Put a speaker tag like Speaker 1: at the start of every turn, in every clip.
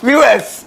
Speaker 1: Viewers,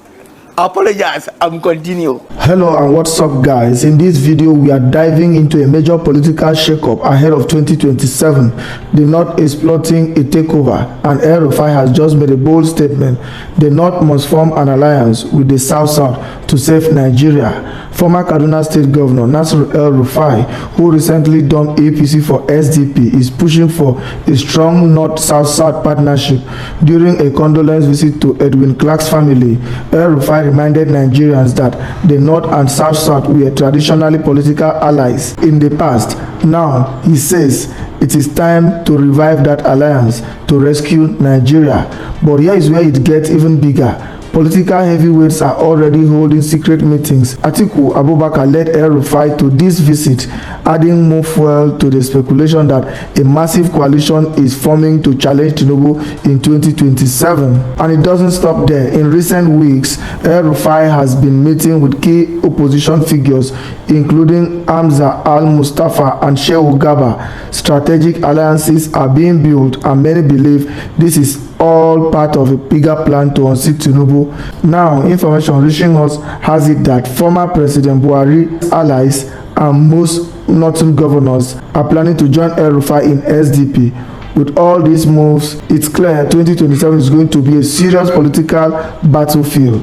Speaker 1: apologize, I'm continue.
Speaker 2: Hello and what's up guys. In this video we are diving into a major political shakeup ahead of 2027. The North is plotting a takeover and El-Rufai has just made a bold statement. The North must form an alliance with the South to save Nigeria. Former Kaduna State Governor El-Rufai, who recently dumped APC for SDP, is pushing for a strong North-South partnership. During a condolence visit to Edwin Clark's family, El-Rufai reminded Nigerians that the North and South were traditionally political allies in the past. Now, he says, it is time to revive that alliance to rescue Nigeria. But here is where it gets even bigger. Political heavyweights are already holding secret meetings. Atiku Abubakar led El-Rufai to this visit, adding more fuel to the speculation that a massive coalition is forming to challenge Tinubu in 2027. And it doesn't stop there. In recent weeks, El-Rufai has been meeting with key opposition figures, including Hamza Al-Mustafa and Shehu Gaba. Strategic alliances are being built, and many believe this is all part of a bigger plan to unseat Tinubu. Now, information reaching us has it that former President Buhari's allies and most northern governors are planning to join El-Rufai in SDP. With all these moves, it's clear 2027 is going to be a serious political battlefield.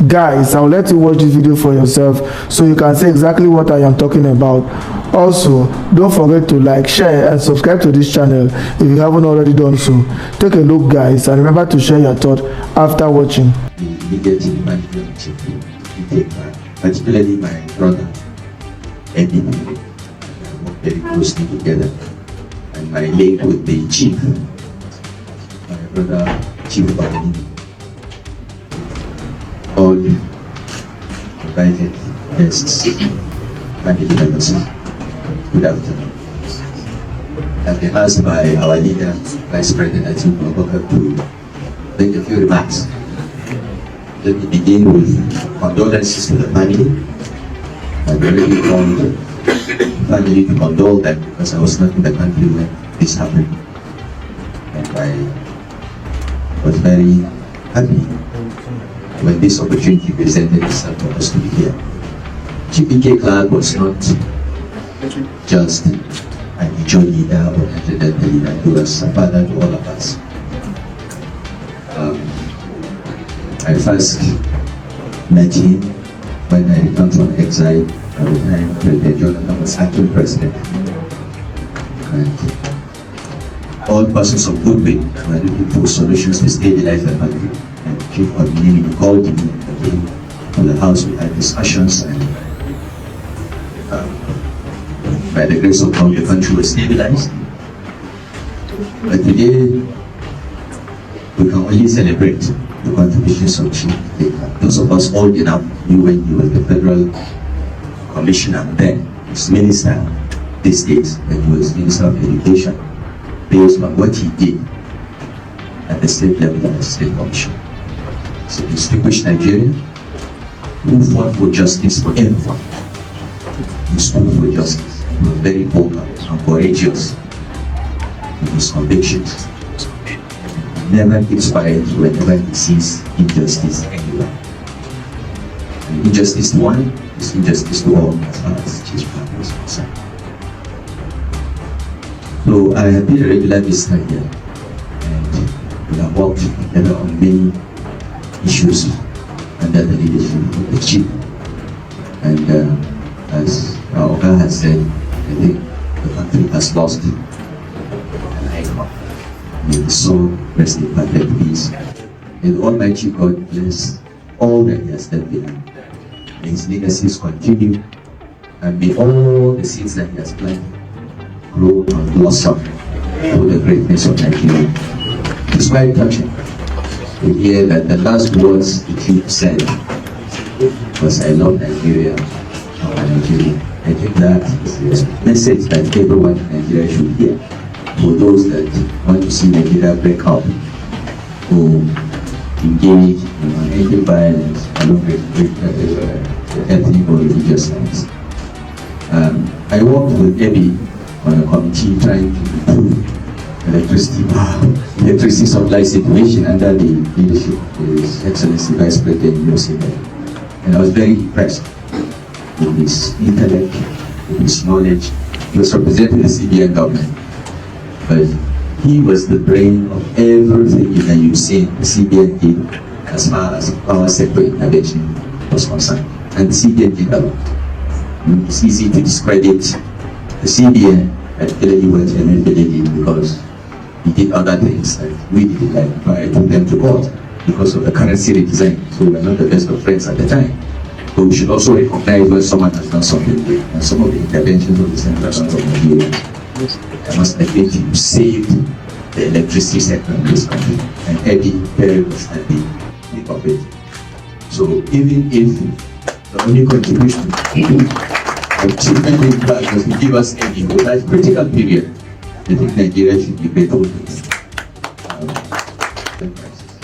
Speaker 2: Guys, I'll let you watch this video for yourself so you can see exactly what I am talking about. Also, don't forget to like, share and subscribe to this channel if you haven't already done so. Take a look guys, and remember to share your thoughts after watching.
Speaker 3: Particularly my brother Eddie, we work very closely together, and my link with the chief, my brother Chief Bawani. All invited guests, family members, good afternoon. I've been asked by our leader, Vice President Tinubu, to make a few remarks. Let me begin with condolences to the family. I've already called the family to condole them because I was not in the country when this happened. And I was very happy when this opportunity presented itself for us to be here. GPK Clark was not just an Ijo leader or a incidental leader, he was a father to all of us. I first met him when I returned from exile at the time President Jonathan was acting president. And all persons of goodwill were looking for solutions to stabilize the country. And Chief Obinimi called me and came to the house. We had discussions, and by the grace of God, the country was stabilized. But today, we can only celebrate the contributions of Chief. Those of us old enough knew when he was the federal commissioner, then his minister these days, when he was Minister of Education, based on what he did at the state level of the state commission. So distinguished Nigerian who fought for justice for everyone. He stood for justice. He was very vocal and courageous in his convictions. He never keeps quiet whenever he sees injustice anywhere. And injustice to one is injustice to all, as far as Chief Clark is concerned. So I have been a regular visitor here, and we have worked together on many issues under the leadership of the chief. And as Oga has said, I think the country has lost an icon. May the soul rest in perfect peace. May the Almighty God bless all that He has done behind. May His legacies continue, and may all the seeds that He has planted grow and blossom for the greatness of Nigeria. It's quite touching to hear that the last words the chief said was, "I love Nigeria, Nigeria." I think that is a message that everyone in Nigeria should hear. For those that want to see Nigeria break up, or engage in ethnic violence along with ethnic or religious lines. I worked with Ebi on a committee trying to improve electricity supply situation under the leadership of His Excellency Vice President Yosef. And I was very impressed with his intellect, with his knowledge. He was representing the CBN government, but he was the brain of everything that you see the CBN did as far as power sector intervention was concerned. And the CBN did a lot. It's easy to discredit the CBN at LAU because he did other things that we did, like I took them to court because of the currency redesign. So we were not the best of friends at the time. But we should also recognize when someone has done something great, and some of the interventions of the Central Bank of Nigeria, I must admit, you saved the electricity sector in this country, and Eddie Perry was at the peak of it. So even if the only contribution of children in class was to give us Eddie for that critical period, I think Nigeria should be grateful to the crisis.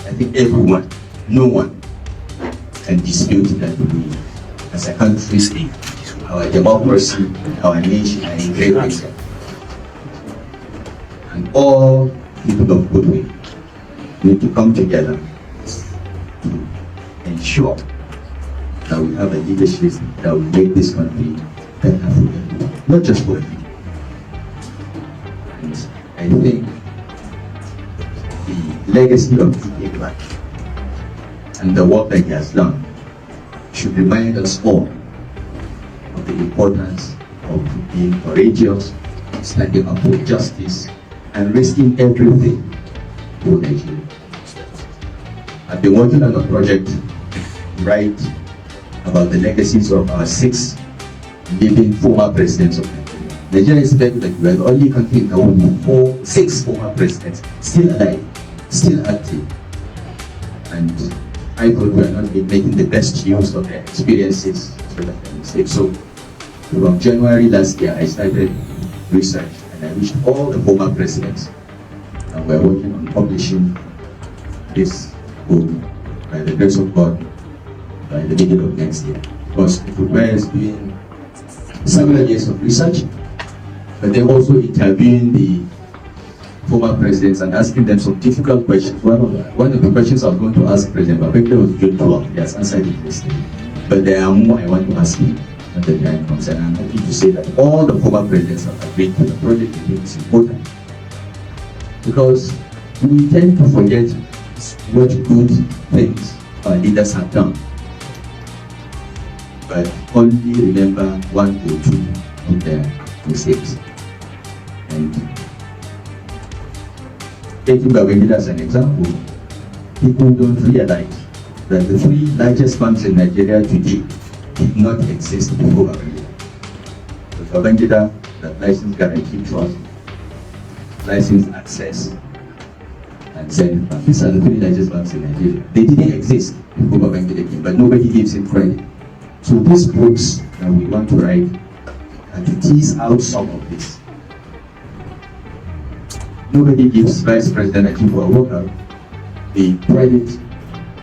Speaker 3: I think everyone, no one, can dispute that we, as a country, our democracy, our nation are in great danger. And all people of goodwill need to come together to ensure that we have a leadership that will make this country better for everyone, not just for you. And I think the legacy of Takeover and the work that he has done should remind us all of the importance of being courageous, standing up for justice, and risking everything for Nigeria. I've been working on a project to write about the legacies of our 6 living former presidents of Nigeria. Nigeria is very that we are the only country in the world with 6 former presidents still alive, still active. And I thought we are not making the best use of their experiences so from January last year, I started research and I reached all the former presidents, and we're working on publishing this book by the grace of God by the middle of next year. Because it requires doing several years of research, but then also interviewing the former presidents and asking them some difficult questions. One of the questions I was going to ask President Babangida was June 12. He has answered it yesterday. But there are more I want to ask him at the time comes, and I'm happy to say that all the former presidents have agreed to the project. I think it's important because we tend to forget what good things our leaders have done, but only remember 1 or 2 of their mistakes. And taking Babangida as an example, people don't realize that the 3 largest banks in Nigeria today did not exist before Babangida. Babangida, that license guarantee trust, license access, and Zenith Bank. These are the 3 largest banks in Nigeria. They didn't exist before Babangida came, but nobody gives him credit. So these books that we want to write and to tease out some of this. Nobody gives Vice President Atiku Abubakar the credit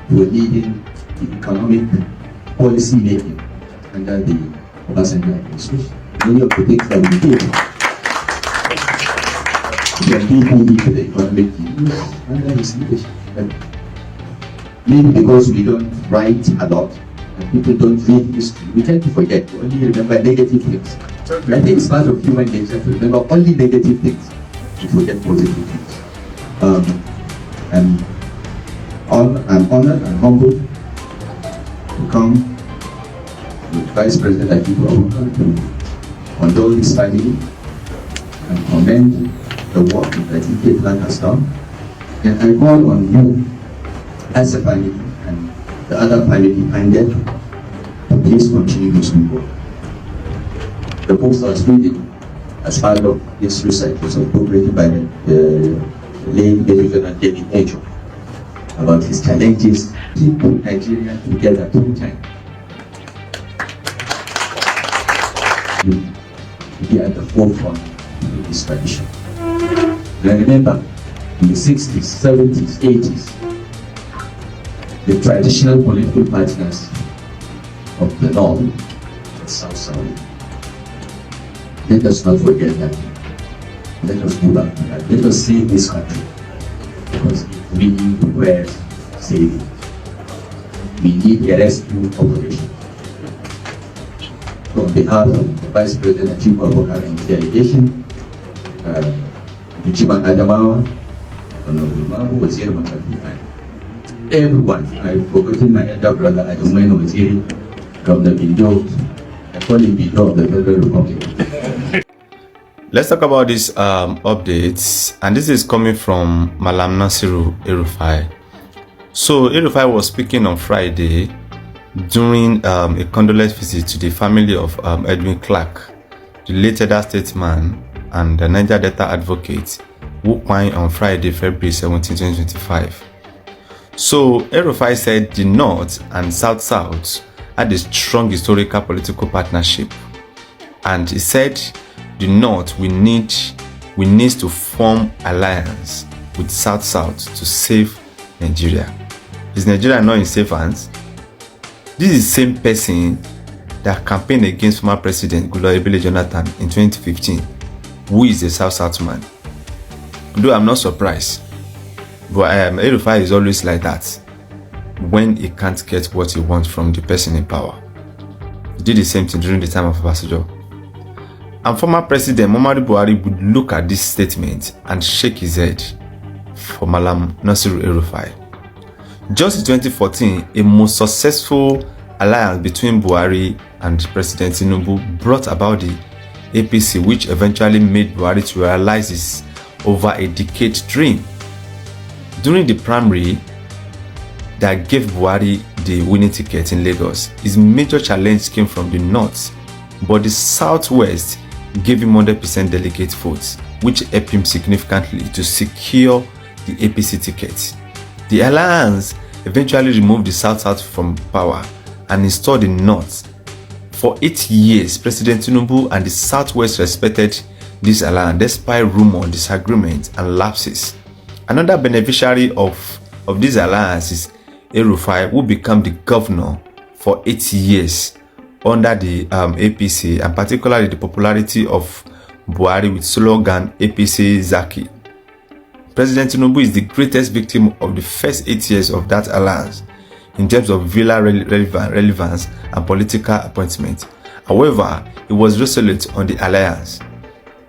Speaker 3: for leading the economic policy making under the Obasanjo administration. Many of the things that we did, the people need the economic use under his leadership. Maybe because we don't write a lot and people don't read history, we tend to forget. We only remember negative things. I think it's part of human nature to remember only negative things, to forget positive things. I'm honored and humbled to come with Vice President Atiku Abubakar to condole his family and commend the work that Takeover has done. And I call on you as a family and the other family minded to please continue this good work. The books I was reading as part of this research was a book written by the late Lieutenant David Ejo about his challenges to put Nigeria together through time. To be at the forefront of this tradition. And I remember in the 60s, 70s, 80s, the traditional political partners of the North and South. Let us not forget that. Let us go back to that. Let us save this country. Because we were saving. We need a rescue operation. On behalf of the Vice President Tinubu and his delegation, the Chief Adamawa, everyone, I've forgotten my elder brother, I don't know Waziri, from the Bido, I call him Bido of the Federal Republic.
Speaker 4: Let's talk about these updates, and this is coming from Malam Nasiru El-Rufai. So El-Rufai was speaking on Friday during a condolence visit to the family of Edwin Clark, the late elder statesman and the Niger Delta advocate, who died on Friday, February 17, 2025. So El-Rufai said the North and South had a strong historical political partnership, and he said the North we need to form alliance with South to save Nigeria. Is Nigeria not in safe hands? This is the same person that campaigned against former President Goodluck Jonathan in 2015, who is a South man. Though I'm not surprised, but El-Rufai is always like that when he can't get what he wants from the person in power. He did the same thing during the time of Obasanjo. And former President Muhammadu Buhari would look at this statement and shake his head for Malam Nasiru El-Rufai. Just in 2014, a most successful alliance between Buhari and President Tinubu brought about the APC, which eventually made Buhari to realize his over a decade dream. During the primary that gave Buhari the winning ticket in Lagos, his major challenge came from the North, but the Southwest gave him 100% delegate votes, which helped him significantly to secure the APC ticket. The alliance eventually removed the South from power and installed the North. For 8 years, President Tinubu and the Southwest respected this alliance despite rumor, disagreements, and lapses. Another beneficiary of this alliance is El-Rufai, who became the governor for 8 years under the APC, and particularly the popularity of Buhari with slogan APC Zaki. President Tinubu is the greatest victim of the first 8 years of that alliance in terms of villa relevance and political appointment. However, he was resolute on the alliance.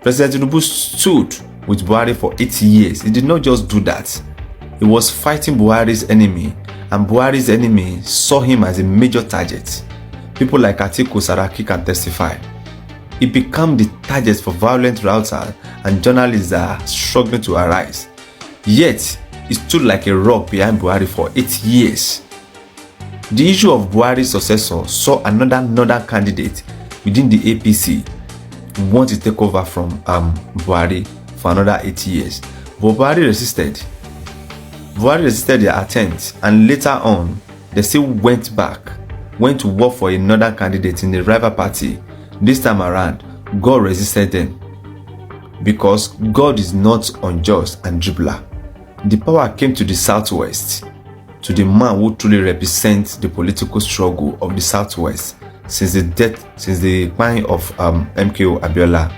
Speaker 4: President Tinubu stood with Buhari for 8 years. He did not just do that. He was fighting Buhari's enemy, and Buhari's enemy saw him as a major target. People like Atiku Saraki can testify. He became the target for violent routers and journalists that are struggling to arise. Yet, he stood like a rock behind Buhari for 8 years. The issue of Buhari's successor saw another northern candidate within the APC want to take over from Buhari for another 8 years. But Buhari resisted. Buhari resisted their attempt, and later on, they still went to work for another candidate in the rival party. This time around, God resisted them because God is not unjust and dribbler. The power came to the Southwest, to the man who truly represents the political struggle of the Southwest since the crime of MKO Abiola.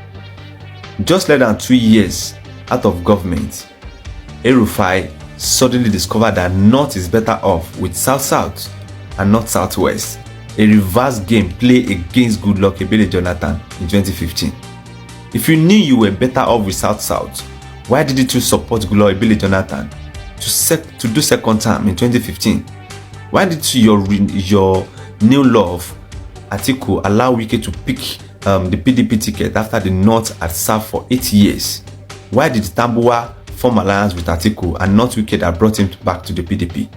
Speaker 4: Just less than 2 years out of government, El-Rufai suddenly discovered that North is better off with South and not Southwest. A reverse game played against Goodluck Jonathan in 2015. If you knew you were better off with South, why didn't you support Goodluck Jonathan to do second term in 2015? Why did your new love Atiku allow Wike to pick the PDP ticket after the North had served for 8 years? Why did Tambuwa form alliance with Atiku and not Wike that brought him back to the PDP?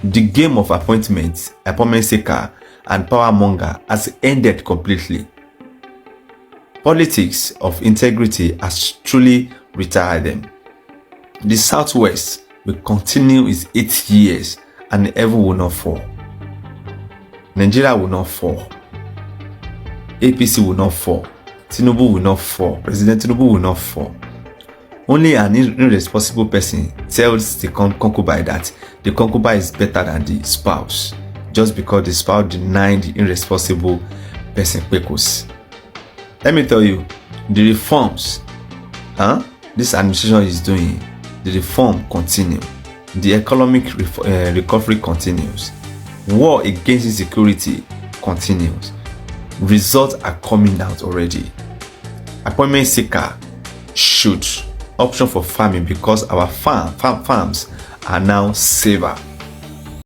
Speaker 4: The game of appointment seeker and power monger has ended completely. Politics of integrity has truly retired them. The Southwest will continue its 8 years and heaven will not fall. Nigeria will not fall. APC will not fall. Tinubu will not fall. President Tinubu will not fall. Only an irresponsible person tells the concubine that the concubine is better than the spouse, just because the spouse denied the irresponsible person purpose. Let me tell you, the reforms this administration is doing, the reform continue, the economic recovery continues, war against insecurity continues. Results are coming out already. Appointment seeker should option for farming because our farms are now safer.